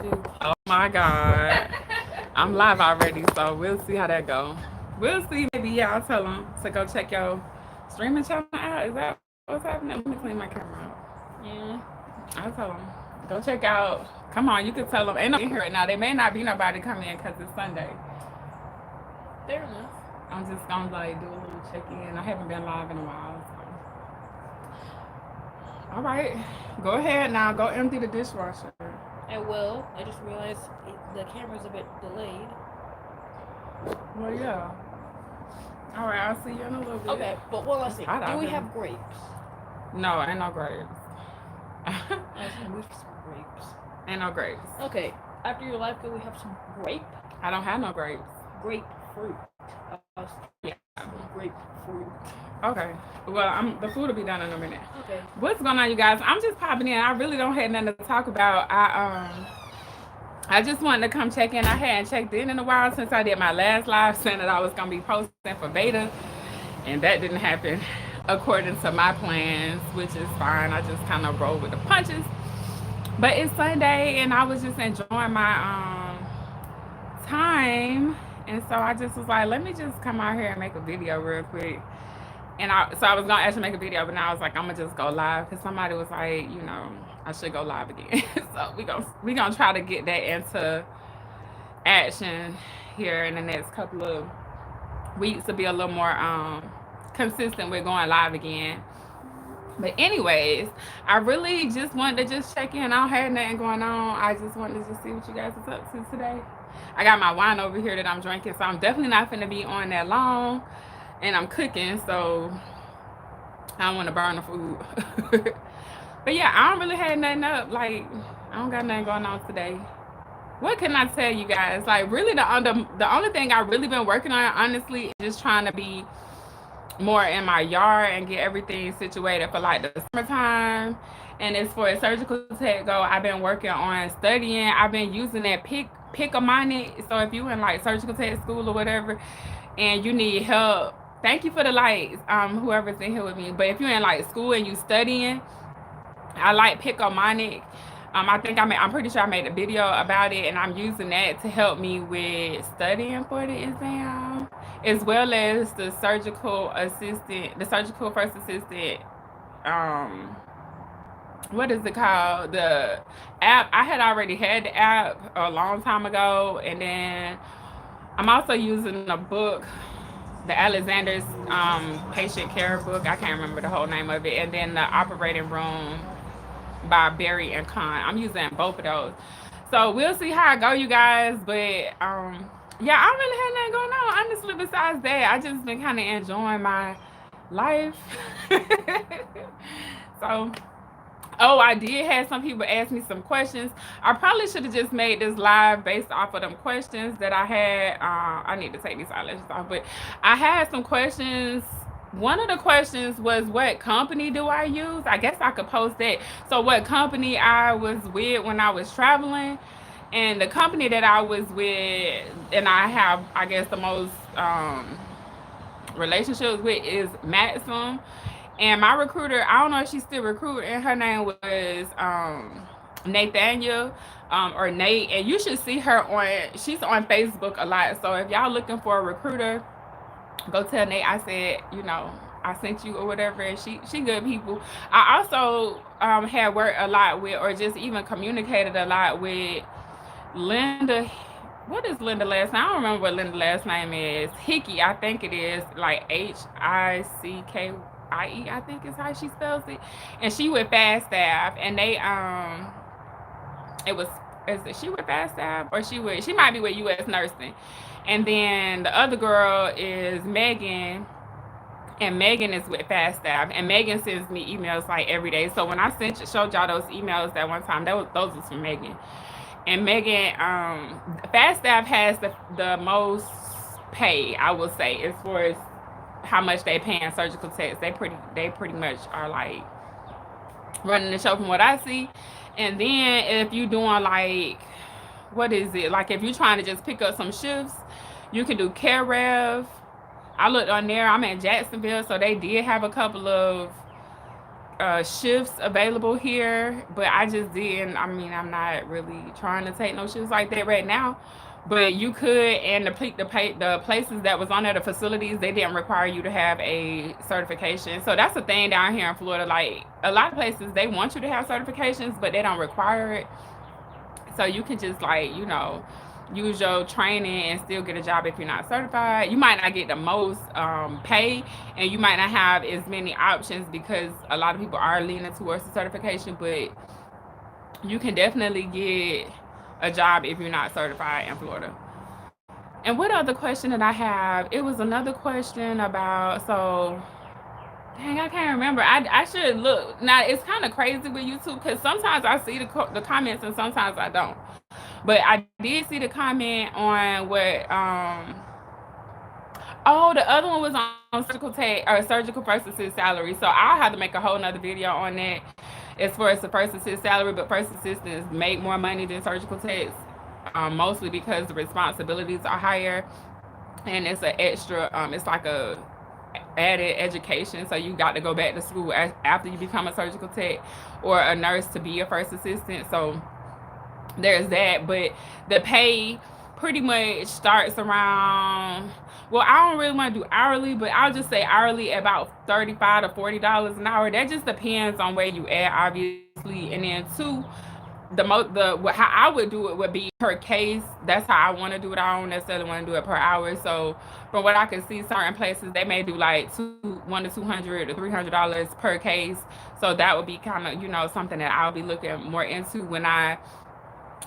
too. Oh my God. I'm live already, so we'll see how that go. We'll see. Maybe yeah, I'll tell them to go check your streaming channel out. Is that what's happening? Let me clean my camera out. Yeah, I'll tell them. Go check out. Come on, you can tell them. Ain't nobody in here right now. They may not be nobody come in because it's Sunday. fair enough. I'm just gonna like do a little check in. I haven't been live in a while. So. All right, go ahead now. Go empty the dishwasher. I will. I just realized the camera's a bit delayed. Well, yeah. All right, I'll see you in a little bit. Okay, but one last thing. Hot Do out we here. have grapes? No, ain't no grapes. I was gonna move some grapes. Ain't no grapes. Okay, after your live, can we have some grape? I don't have no grapes. Grapefruit. Yeah. Grapefruit. Okay. Well, the food will be done in a minute. Okay. What's going on, you guys? I'm just popping in. I really don't have nothing to talk about. I just wanted to come check in. I hadn't checked in a while since I did my last live, saying that I was gonna be posting for beta, and that didn't happen according to my plans, which is fine. I just kind of roll with the punches. But it's Sunday, and I was just enjoying my time, and so I just was like, let me just come out here and make a video real quick. And I was gonna actually make a video, but now I was like, I'm gonna just go live because somebody was like, I should go live again. So we gonna try to get that into action here in the next couple of weeks to be a little more consistent with going live again. But anyways, I really just wanted to just check in. I don't have nothing going on. I just wanted to just see what you guys is up to today. I got my wine over here that I'm drinking, so I'm definitely not finna be on that long. And I'm cooking, so I don't want to burn the food. But yeah, I don't really have nothing up. Like, I don't got nothing going on today. What can I tell you guys? Like, really, the only thing I really been working on, honestly, is just trying to be more in my yard and get everything situated for like the summertime. And as for a surgical tech go, I've been working on studying. I've been using that Picamonic. So if you in like surgical tech school or whatever, and you need help, thank you for the likes, whoever's in here with me. But if you're in like school and you studying, I like Picamonic. I'm pretty sure I made a video about it, and I'm using that to help me with studying for the exam, as well as the surgical first assistant. What is it called? The app. I had already had the app a long time ago, and then I'm also using a book, the Alexander's patient care book. I can't remember the whole name of it, and then the operating room by Barry and Khan. I'm using both of those. So we'll see how I go, you guys. But yeah, I don't really have nothing going on, honestly, besides that. I just been kind of enjoying my life. So, I did have some people ask me some questions. I probably should have just made this live based off of them questions that I had. I need to take these eyelashes off, but I had some questions. One of the questions was, what company do I use? I guess I could post that. So what company I was with when I was traveling. And the company that I was with, and I have, I guess, the most relationships with, is Maxim. And my recruiter, I don't know if she's still recruiting. Her name was Nathaniel or Nate. And you should see her she's on Facebook a lot. So if y'all looking for a recruiter, go tell Nate I said, I sent you or whatever. And she good people. I also had worked a lot with, or just even communicated a lot with Linda. What is Linda last name? I don't remember what Linda last name is. Hickey, I think it is, like Hickie, I think is how she spells it. And she with Fast Staff, and they she with Fast Staff, or she might be with US Nursing. And then the other girl is Megan, and Megan is with Fast Staff, and Megan sends me emails like every day. So when I showed y'all those emails that one time, those was from Megan. And Megan, Fast Staff has the most pay, I will say, as far as how much they pay in surgical techs. They pretty much are like running the show from what I see. And then if you doing like, what is it? Like if you're trying to just pick up some shifts, you can do Care Rev. I looked on there. I'm in Jacksonville, so they did have a couple of shifts available here, but I just didn't. I mean, I'm not really trying to take no shifts like that right now. But you could, and the places that was on there, the facilities, they didn't require you to have a certification. So that's the thing down here in Florida. Like a lot of places, they want you to have certifications, but they don't require it. So you can just like, use your training and still get a job if you're not certified. You might not get the most pay, and you might not have as many options because a lot of people are leaning towards the certification, but you can definitely get a job if you're not certified in Florida. And what other question did I have? It was another question about, so dang, I can't remember. I should look. Now, it's kind of crazy with YouTube because sometimes I see the comments and sometimes I don't. But I did see the comment on what oh, the other one was on surgical tech or surgical first assist salary. So I'll have to make a whole nother video on that as far as the first assist salary. But first assistants make more money than surgical techs, mostly because the responsibilities are higher, and it's an extra. It's like a added education. So you got to go back to school after you become a surgical tech or a nurse to be a first assistant. So there's that. But the pay pretty much starts around, well, I don't really want to do hourly, but I'll just say hourly about $35 to $40 an hour. That just depends on where you at, obviously. And then two, how I would do it would be per case. That's how I want to do it. I don't necessarily want to do it per hour. So from what I can see, certain places they may do like $100 to $200 to $300 per case. So that would be kind of something that I'll be looking more into when I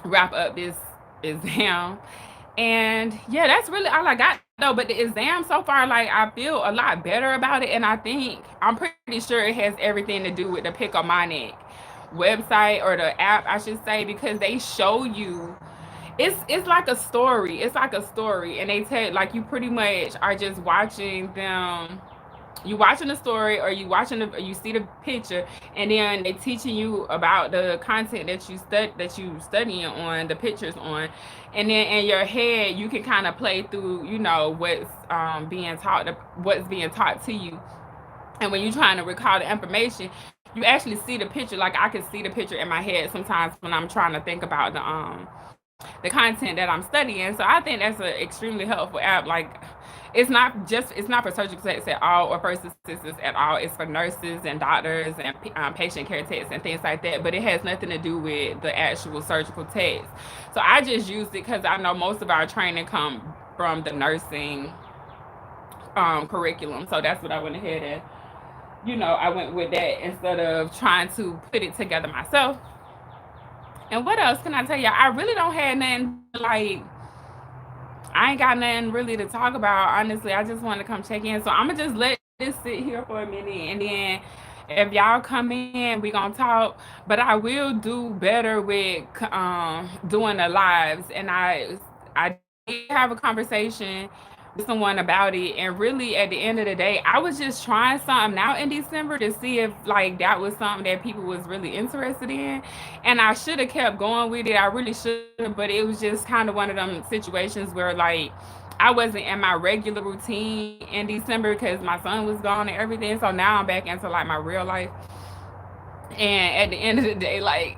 wrap up this exam. And yeah, that's really all I got though. But the exam so far, like I feel a lot better about it, and I'm pretty sure it has everything to do with the Picomonic website, or the app I should say, because they show you, it's like a story. It's like a story, and they tell, like, you pretty much are just watching them. You watching the story, or you see the picture, and then they teaching you about the content that you studying on, the pictures on, and then in your head you can kind of play through, what's being taught to you. And when you're trying to recall the information, you actually see the picture. Like I can see the picture in my head sometimes when I'm trying to think about the content that I'm studying. So I think that's an extremely helpful app. Like it's not for surgical techs at all, or first assistants at all. It's for nurses and doctors and patient care techs and things like that. But it has nothing to do with the actual surgical techs. So I just used it because I know most of our training come from the nursing curriculum. So that's what I went ahead and I went with that instead of trying to put it together myself. And what else can I tell you? I really don't have nothing, like, I ain't got nothing really to talk about, honestly. I just want to come check in. So I'm going to just let this sit here for a minute. And then if y'all come in, we going to talk. But I will do better with doing the lives. And I did have a conversation with someone about it, and really at the end of the day, I was just trying something out in December to see if like that was something that people was really interested in. And I should have kept going with it. I really should have, but it was just kind of one of them situations where like I wasn't in my regular routine in December because my son was gone and everything. So now I'm back into like my real life. And at the end of the day, like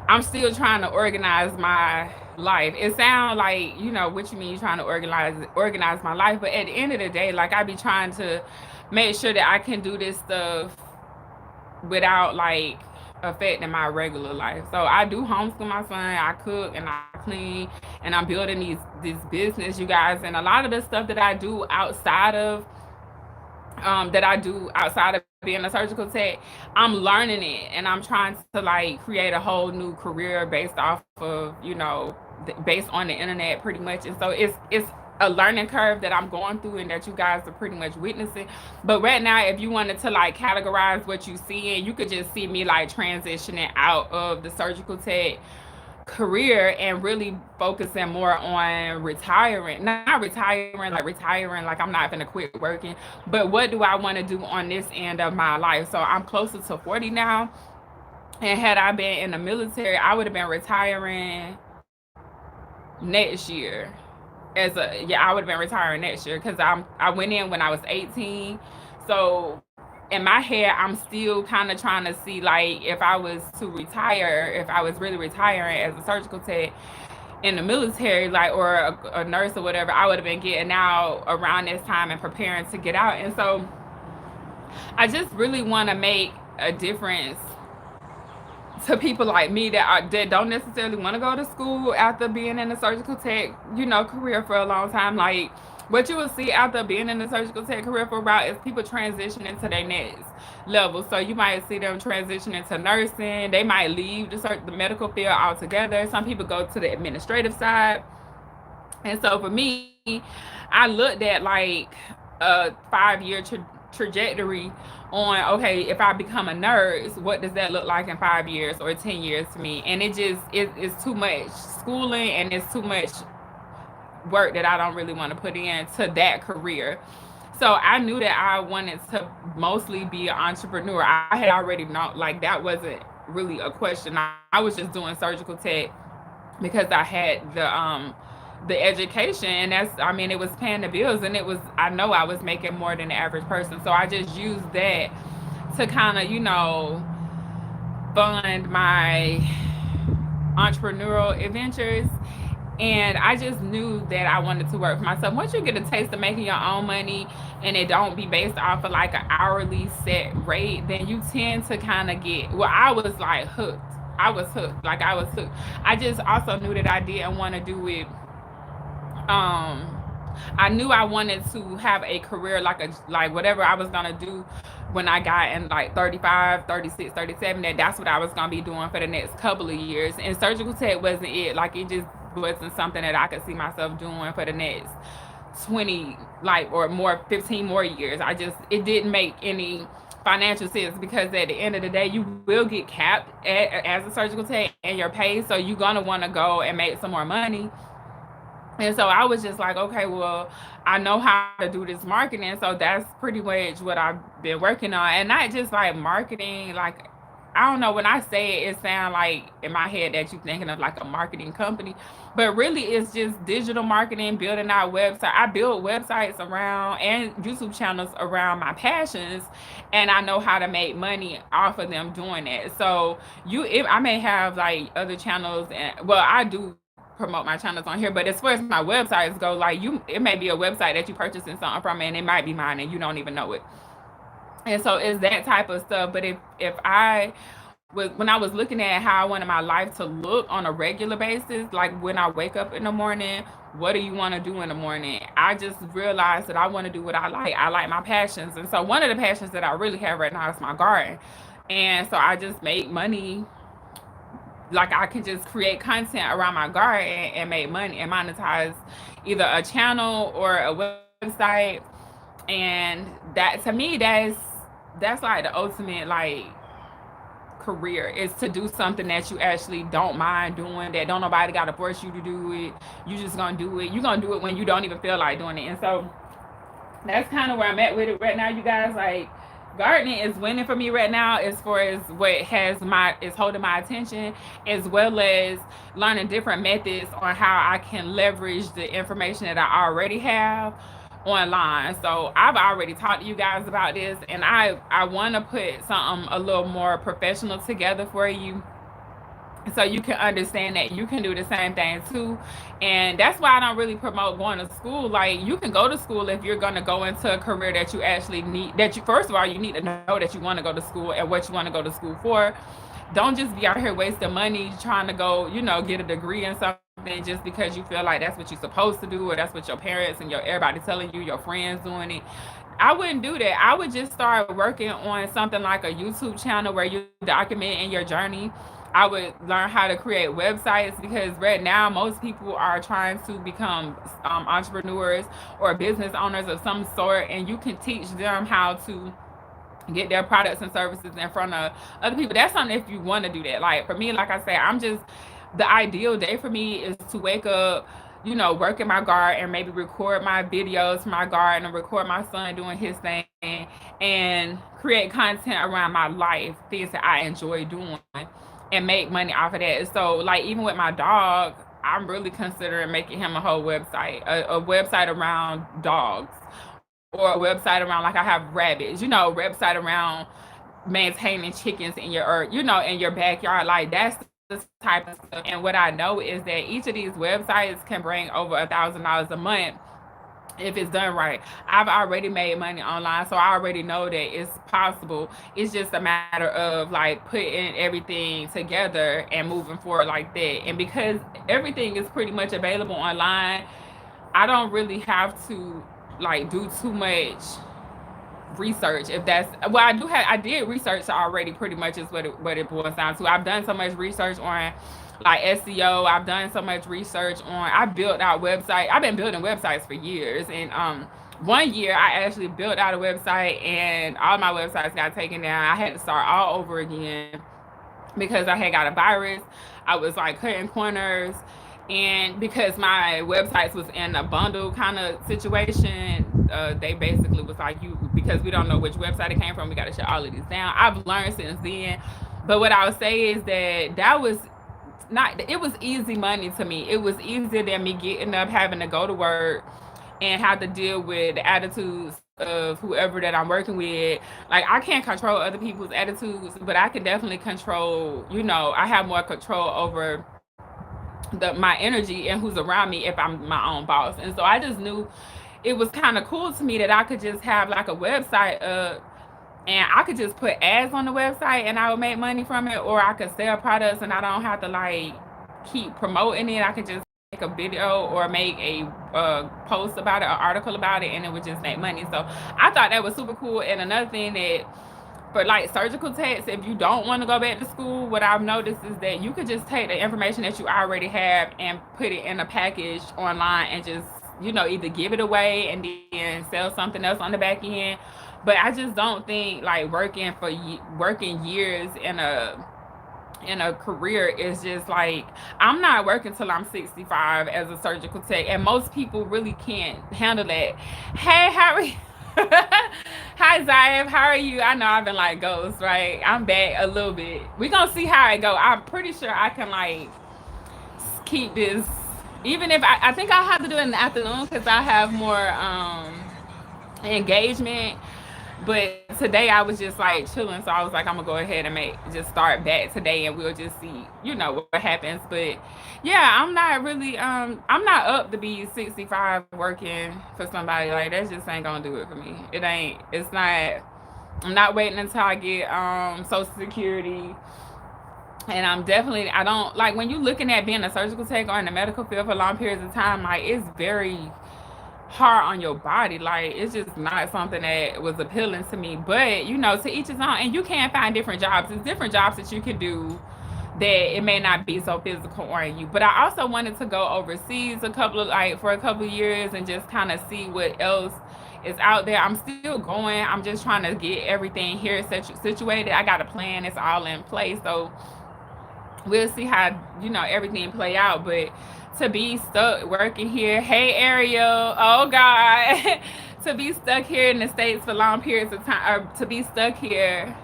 I'm still trying to organize my life. It sounds like, what you mean you're trying to organize my life. But at the end of the day, like I be trying to make sure that I can do this stuff without like affecting my regular life. So I do homeschool my son, I cook and I clean, and I'm building this business, you guys. And a lot of the stuff that I do outside of being a surgical tech, I'm learning it, and I'm trying to like create a whole new career based off of, based on the internet pretty much. And so it's a learning curve that I'm going through and that you guys are pretty much witnessing. But right now, if you wanted to like categorize what you see, and you could just see me like transitioning out of the surgical tech career and really focusing more on retiring, not retiring like I'm not gonna quit working, but what do I want to do on this end of my life. So I'm closer to 40 now, and had I been in the military, I would have been retiring next year. I would have been retiring next year because I went in when I was 18. So in my head, I'm still kind of trying to see like if I was to retire, if I was really retiring as a surgical tech in the military, like or a nurse or whatever, I would have been getting out around this time and preparing to get out. And so I just really want to make a difference to people like me that don't necessarily want to go to school after being in the surgical tech, career for a long time. Like what you will see after being in the surgical tech career for a while is people transitioning to their next level. So you might see them transition into nursing. They might leave the medical field altogether. Some people go to the administrative side. And so for me, I looked at like a 5 year trajectory on, okay, if I become a nurse, what does that look like in 5 years or 10 years to me? And it's too much schooling and it's too much work that I don't really want to put into that career. So I knew that I wanted to mostly be an entrepreneur. I had already known, like, that wasn't really a question. I was just doing surgical tech because I had the education, and it was paying the bills, and I know I was making more than the average person. So I just used that to kind of, fund my entrepreneurial adventures. And I just knew that I wanted to work for myself. Once you get a taste of making your own money and it don't be based off of like an hourly set rate, then you tend to kind of I was like hooked. I was hooked. Like I was hooked. I just also knew that I didn't want to do it. I knew I wanted to have a career like whatever I was gonna do when I got in like 35, 36, 37, that's what I was gonna be doing for the next couple of years. And surgical tech wasn't it. Like it just wasn't something that I could see myself doing for the next 20 like or more 15 more years. It didn't make any financial sense because at the end of the day you will get capped as a surgical tech and your pay, so you're gonna want to go and make some more money. And so I was just like, okay, well, I know how to do this marketing. So that's pretty much what I've been working on. And not just like marketing, like, I don't know, when I say it, it sounds like in my head that you're thinking of like a marketing company. But really, it's just digital marketing, building out websites. I build websites around and YouTube channels around my passions. And I know how to make money off of them doing that. So I may have like other channels, and well, I do promote my channels on here, but as far as my websites go, like it may be a website that you purchasing something from and it might be mine and you don't even know it. And so it's that type of stuff. But if I was when I was looking at how I wanted my life to look on a regular basis, like when I wake up in the morning, what do you want to do in the morning? I just realized that I want to do what I like. I like my passions. And so one of the passions that I really have right now is my garden. And so I just make money, like I can just create content around my garden and make money and monetize either a channel or a website. And that, to me, that's like the ultimate like career, is to do something that you actually don't mind doing, that don't nobody got to force you to do it. You just gonna do it. You're gonna do it when you don't even feel like doing it. And so that's kind of where I'm at with it right now, you guys. Like, gardening is winning for me right now as far as what is holding my attention, as well as learning different methods on how I can leverage the information that I already have online. So I've already talked to you guys about this, and I want to put something a little more professional together for you, so you can understand that you can do the same thing too. And that's why I don't really promote going to school. Like, you can go to school if you're going to go into a career that you actually need, that you, first of all, you need to know that you want to go to school and what you want to go to school for. Don't just be out here wasting money trying to go, get a degree in something just because you feel like that's what you're supposed to do, or that's what your parents and everybody telling you, your friends doing it. I wouldn't do that. I would just start working on something like a YouTube channel where you document in your journey. I would learn how to create websites, because right now most people are trying to become entrepreneurs or business owners of some sort, and you can teach them how to get their products and services in front of other people. That's something if you want to do that. Like for me, like I say, the ideal day for me is to wake up, work in my garden and maybe record my videos from my garden and record my son doing his thing and create content around my life, things that I enjoy doing, and make money off of that. So like even with my dog, I'm really considering making him a whole website, a website around dogs, or a website around, like I have rabbits, website around maintaining chickens in your, or in your backyard. Like that's the type of stuff. And what I know is that each of these websites can bring over $1,000 a month if it's done right. I've already made money online, so I already know that it's possible. It's just a matter of like putting everything together and moving forward like that. And because everything is pretty much available online, I don't really have to like do too much research. If that's, well, I did research already, pretty much is what it boils down to. I've done so much research on like SEO. I've done so much research on, I built out website. I've been building websites for years. And one year I actually built out a website and all my websites got taken down. I had to start all over again because I had got a virus. I was like cutting corners, and because my websites was in a bundle kind of situation, they basically was like, you, because we don't know which website it came from, we got to shut all of these down. I've learned since then, but what I would say is that was not, it was easy money to me. It was easier than me getting up, having to go to work and have to deal with the attitudes of whoever that I'm working with. Like I can't control other people's attitudes, but I can definitely control, I have more control over my energy and who's around me if I'm my own boss. And so I just knew it was kind of cool to me that I could just have like a website and I could just put ads on the website and I would make money from it, or I could sell products and I don't have to like keep promoting it. I could just make a video or make a post about it, an article about it, and it would just make money. So I thought that was super cool. And another thing that for like surgical techs, if you don't want to go back to school, what I've noticed is that you could just take the information that you already have and put it in a package online and just, either give it away and then sell something else on the back end. But I just don't think like working years in a career is just like, I'm not working till I'm 65 as a surgical tech, and most people really can't handle that. Hey, how are you? Hi Zayev, how are you? I know I've been like ghost, right? I'm back a little bit. We gonna see how it go. I'm pretty sure I can like keep this, even if I think I'll have to do it in the afternoon because I have more engagement. But today I was just like chilling, so I was like, I'm gonna go ahead and just start back today, and we'll just see, what happens. But yeah, I'm not up to be 65 working for somebody. Like that just ain't gonna do it for me. It ain't. It's not. I'm not waiting until I get Social Security. And I don't like when you're looking at being a surgical tech or in the medical field for long periods of time. Like it's very hard on your body. Like it's just not something that was appealing to me. But to each his own. And you can find different jobs. There's different jobs that you can do that it may not be so physical on you. But I also wanted to go overseas for a couple of years and just kind of see what else is out there. I'm still going. I'm just trying to get everything here situated. I got a plan. It's all in place. So we'll see how everything play out. But to be stuck working here, hey Ariel, oh God, to be stuck here in the States for long periods of time, or to be stuck here,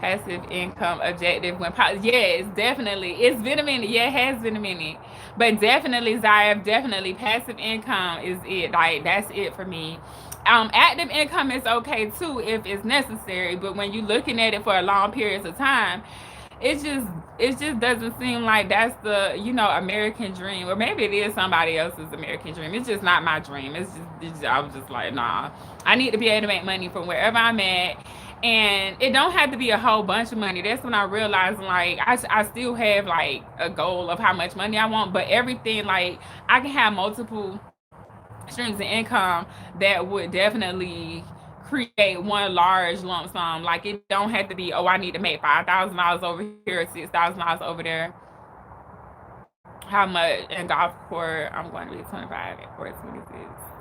passive income objective when yes, definitely, it's been a minute. Yeah, it has been a minute, but definitely Zayev, definitely passive income is it. Like that's it for me. Active income is okay too if it's necessary, but when you're looking at it for a long periods of time, it just doesn't seem like that's the American dream, or maybe it is somebody else's American dream. It's just not my dream. I was just like, nah, I need to be able to make money from wherever I'm at, and it don't have to be a whole bunch of money. That's when I realized like I still have like a goal of how much money I want, but everything, like I can have multiple streams of income that would definitely create one large lump sum. Like it don't have to be, oh, I need to make $5,000 over here, $6,000 over there. How much in golf court? I'm going to be 25 or 26.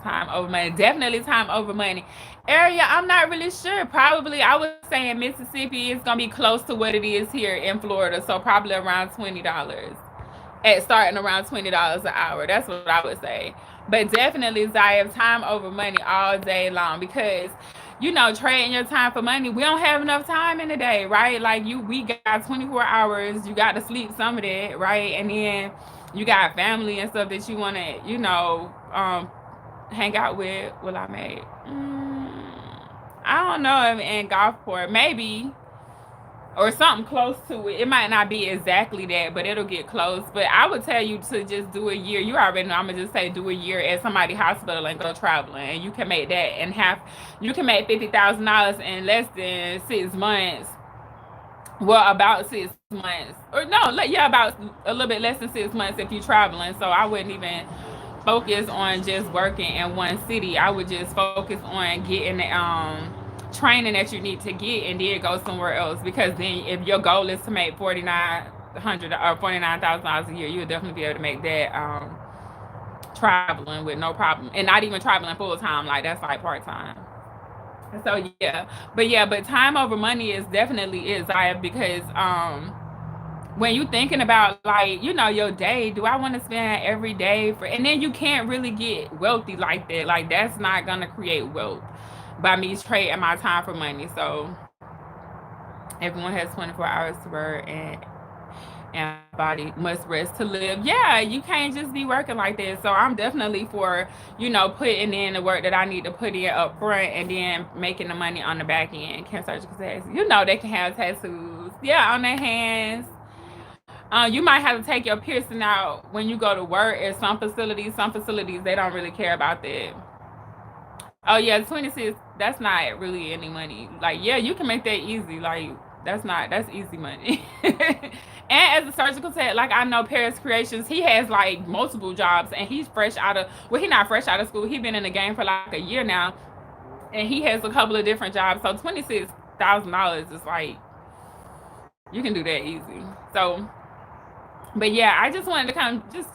Time over money. Definitely time over money. Area, I'm not really sure. Probably, I was saying Mississippi is going to be close to what it is here in Florida. So probably around $20. At starting around $20 an hour. That's what I would say. But definitely, Zayev, time over money all day long, because trading your time for money, we don't have enough time in the day, right? Like we got 24 hours. You got to sleep some of that, right? And then you got family and stuff that you want to, hang out with. Will I make? I don't know if in Gulfport, maybe, or something close to it. It might not be exactly that, but it'll get close. But I would tell you to just do a year. You already know. I'm gonna just say do a year at somebody's hospital and go traveling, and you can make that and have. You can make $50,000 in less than 6 months. Well, about 6 months, or no, yeah, about a little bit less than 6 months if you're traveling. So I wouldn't even focus on just working in one city. I would just focus on getting the training that you need to get, and then go somewhere else. Because then, if your goal is to make 4,900 or $49,000 a year, you'll definitely be able to make that traveling with no problem, and not even traveling full time. Like that's like part time. So but time over money is definitely is I because when you thinking about like your day, do I want to spend every day for, and then you can't really get wealthy like that. Like that's not gonna create wealth by me trading my time for money. So everyone has 24 hours to work, and body must rest to live. Yeah, you can't just be working like that. So I'm definitely for, putting in the work that I need to put in up front, and then making the money on the back end. Can surgical tattoos, they can have tattoos, yeah, on their hands. You might have to take your piercing out when you go to work at some facilities. Some facilities, they don't really care about that. Oh yeah, 26. That's not really any money. Like yeah, you can make that easy. Like that's easy money. And as a surgical tech, like I know Paris Creations, he has like multiple jobs, and he's fresh out of well, he's not fresh out of school. He's been in the game for like a year now, and he has a couple of different jobs. So $26,000 is like you can do that easy. So but yeah, I just wanted to kind of just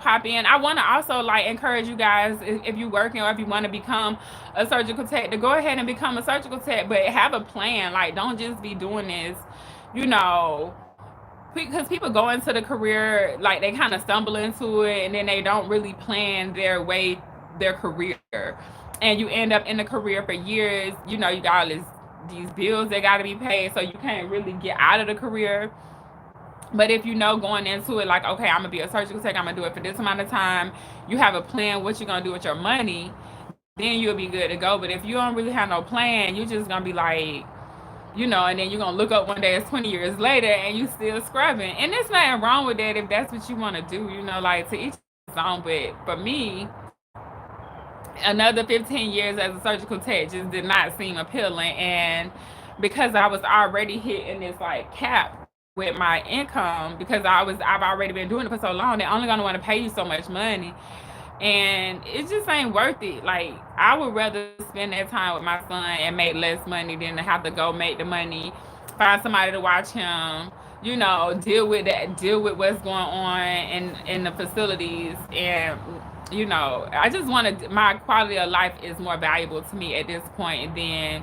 pop in. I want to also like encourage you guys, if you're working or if you want to become a surgical tech, to go ahead and become a surgical tech, but have a plan. Like don't just be doing this, you know, because people go into the career like they kind of stumble into it, and then they don't really plan their career, and you end up in the career for years. You got all these bills that got to be paid, so you can't really get out of the career. But if going into it, like, okay, I'm gonna be a surgical tech, I'm gonna do it for this amount of time, you have a plan what you're gonna do with your money, then you'll be good to go. But if you don't really have no plan, you're just gonna be like, and then you're gonna look up one day, it's 20 years later, and you still scrubbing. And there's nothing wrong with that if that's what you want to do, like to each his own. But for me, another 15 years as a surgical tech just did not seem appealing. And because I was already hitting this like cap with my income, because I've already been doing it for so long, they're only gonna want to pay you so much money, and it just ain't worth it. Like I would rather spend that time with my son and make less money than to have to go make the money, find somebody to watch him, deal with what's going on in the facilities. And I just wanted, my quality of life is more valuable to me at this point than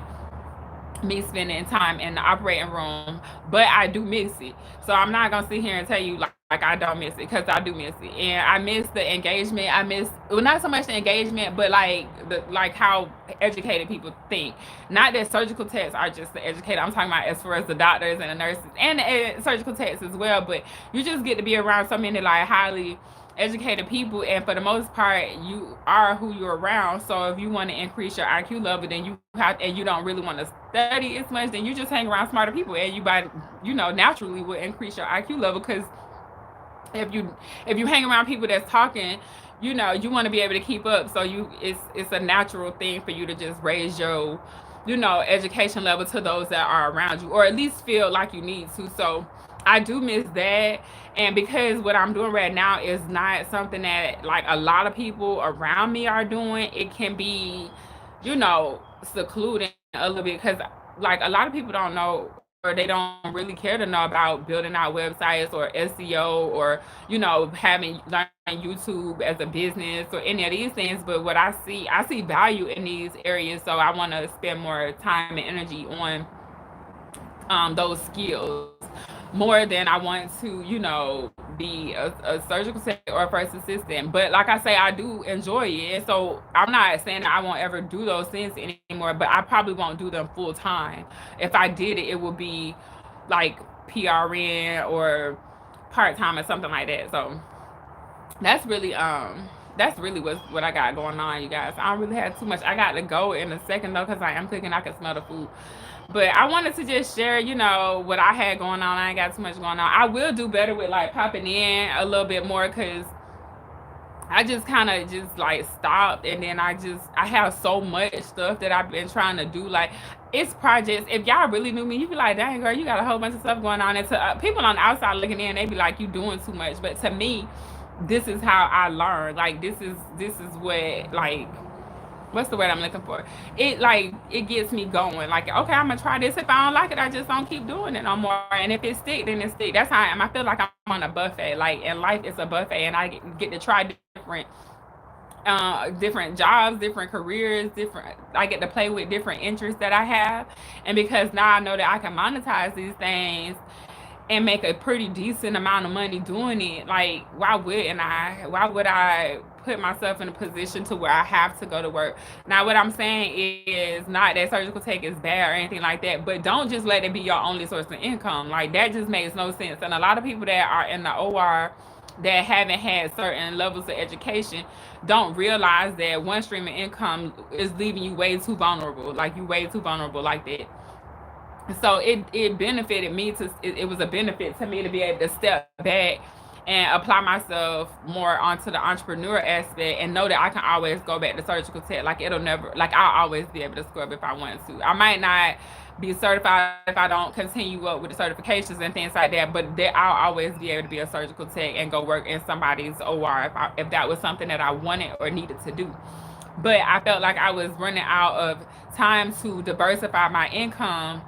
me spending time in the operating room. But I do miss it, so I'm not gonna sit here and tell you like I don't miss it, because I do miss it. And I miss the engagement. I miss, well, not so much the engagement, but like how educated people think. Not that surgical techs are just the educated, I'm talking about as far as the doctors and the nurses and the surgical techs as well. But you just get to be around so many like highly educated people, and for the most part you are who you're around. So if you want to increase your IQ level, then you have, and you don't really want to study as much, then you just hang around smarter people, and naturally will increase your IQ level. Because if you hang around people that's talking, you want to be able to keep up. So it's a natural thing for you to just raise your education level to those that are around you, or at least feel like you need to. So I do miss that. And because what I'm doing right now is not something that like a lot of people around me are doing, it can be, secluding a little bit. Because like a lot of people don't know, or they don't really care to know about building out websites or SEO, or having learning YouTube as a business or any of these things. But what I see value in these areas, so I want to spend more time and energy on those skills, more than I want to, be a surgical tech or a first assistant. But like I say, I do enjoy it. So I'm not saying that I won't ever do those things anymore, but I probably won't do them full time. If I did it, it would be like PRN or part time or something like that. So that's really that's really what I got going on, you guys. I don't really have too much. I got to go in a second though, because I am cooking. I can smell the food. But I wanted to just share, what I had going on. I ain't got too much going on. I will do better with like popping in a little bit more, because I just kind of just like stopped, and then I have so much stuff that I've been trying to do. Like, it's projects. If y'all really knew me, you'd be like, "Dang girl, you got a whole bunch of stuff going on." And to people on the outside looking in, they be like, "You doing too much." But to me, this is how I learn. Like, this is what, like, what's the word I'm looking for? It gets me going. Like, okay, I'm gonna try this. If I don't like it, I just don't keep doing it no more. And if it stick, then it stick. That's how I am. I feel like I'm on a buffet. Like, in life, it's a buffet, and I get to try different different jobs, different careers, different. I get to play with different interests that I have, and because now I know that I can monetize these things and make a pretty decent amount of money doing it, like, why would I put myself in a position to where I have to go to work? Now, what I'm saying is not that surgical tech is bad or anything like that, but don't just let it be your only source of income. Like, that just makes no sense. And a lot of people that are in the OR that haven't had certain levels of education don't realize that one stream of income is leaving you way too vulnerable. Like, you way too vulnerable like that. So it benefited me it was a benefit to me to be able to step back and apply myself more onto the entrepreneur aspect, and know that I can always go back to surgical tech. Like, it'll never, like, I'll always be able to scrub if I want to. I might not be certified if I don't continue up with the certifications and things like that, but I'll always be able to be a surgical tech and go work in somebody's OR if that was something that I wanted or needed to do. But I felt like I was running out of time to diversify my income,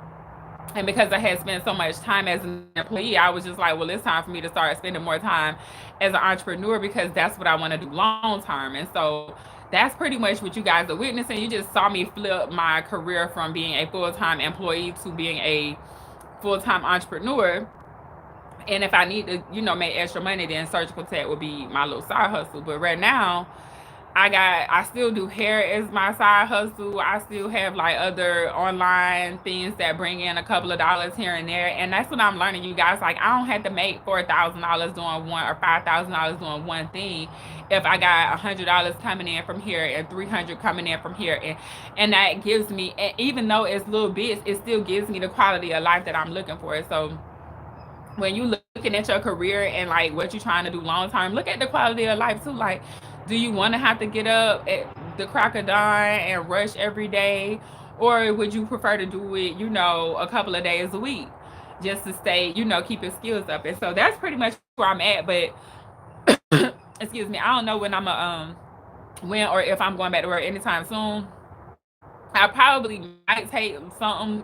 and because I had spent so much time as an employee, I was just like, well, it's time for me to start spending more time as an entrepreneur, because that's what I want to do long term. And so that's pretty much what you guys are witnessing. You just saw me flip my career from being a full-time employee to being a full-time entrepreneur. And if I need to, make extra money, then surgical tech would be my little side hustle. But right now, I still do hair as my side hustle. I still have like other online things that bring in a couple of dollars here and there. And that's what I'm learning, you guys. Like, I don't have to make $4,000 doing one, or $5,000 doing one thing, if I got $100 coming in from here and $300 coming in from here. And that gives me, even though it's little bits, it still gives me the quality of life that I'm looking for. So when you looking at your career and like what you're trying to do long term, look at the quality of life too. Like, do you want to have to get up at the crack of dawn and rush every day, or would you prefer to do it, a couple of days a week, just to stay, keep your skills up? And so that's pretty much where I'm at. But excuse me, I don't know when when or if I'm going back to work anytime soon. I probably might take something,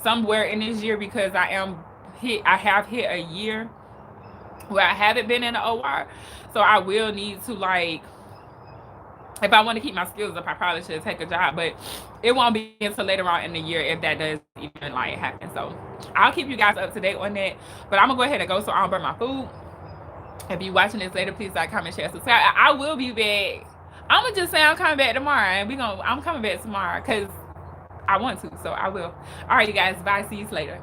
somewhere in this year, because I have hit a year where I haven't been in the OR. So I will need to, like, if I want to keep my skills up, I probably should take a job. But it won't be until later on in the year if that does even like happen. So I'll keep you guys up to date on that. But I'm gonna go ahead and go so I don't burn my food. If you're watching this later, please like, comment, share, subscribe. I will be back. I'm gonna just say I'm coming back tomorrow, and I'm coming back tomorrow because I want to. So I will. All right, you guys. Bye. See you later.